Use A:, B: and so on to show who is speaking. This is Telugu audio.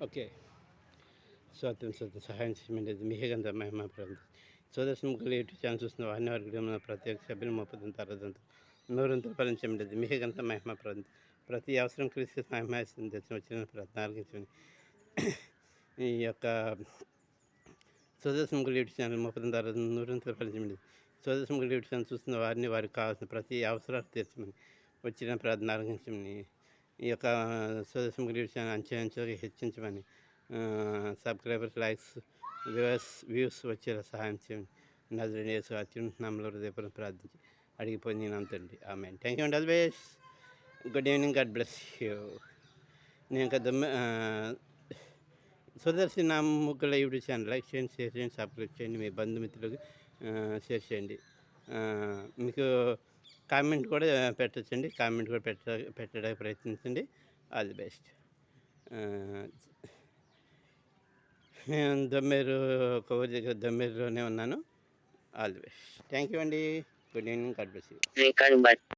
A: ఓకే. స్వాతంత్రం స్వత సహాయం చేయమనేది మీకేగంత మహిమ ప్రార్థన. సోదర్శనం గల యూట్యూబ్ ఛానల్ చూస్తున్న వారిని వారికి మన ప్రత్యేక సభ్యులు మొప్పదంత అరదంత నూరంతలు ఫలించమనేది మీకేగంత మహిమ ప్రార్థన. ప్రతి అవసరం క్రీస్తు మహిమాస్తుంది తెచ్చిన వచ్చిన ప్రార్థన ఆలకించమని ఈ యొక్క సోదర్శనం గల యూట్యూబ్ ఛానల్ మొప్పదంత అరదంత నూరంతలు ఫలించమనేది. సోదర్శనం గల యూట్యూబ్ ఛానల్ చూస్తున్న వారిని వారికి కావాల్సిన ప్రతి అవసరాలు తీర్చమని వచ్చిన ప్రార్థన ఆలకించమని ఈ యొక్క సోదర్శనం గల యూట్యూబ్ ఛానల్ అంచెలంచెలుగా హెచ్చించమని సబ్స్క్రైబర్స్, లైక్స్, వ్యూస్ వచ్చేలా సహాయం చేయండి. నజరేయుడైన యేసు అత్యున్నత నామములో హృదయపూర్వకంగా ప్రార్థించి అడిగిపోయి నేను అంతండి. ఆమేన్. థ్యాంక్ యూ అండి. All the best. Good evening. God bless you. నేను ఇంకా సుదర్శి నా ముగ్గుల యూట్యూబ్ ఛానల్ లైక్ చేయండి, షేర్ చేయండి, సబ్స్క్రైబ్ చేయండి. మీ బంధుమిత్రులకు షేర్ చేయండి. మీకు కామెంట్ కూడా పెట్టచ్చండి. కామెంట్ కూడా పెట్టడానికి ప్రయత్నించండి. All the best. నేను కొవ్వూరు దగ్గర దొమ్మేరులోనే ఉన్నాను. All the best. Thank you అండి. Good evening. God bless you.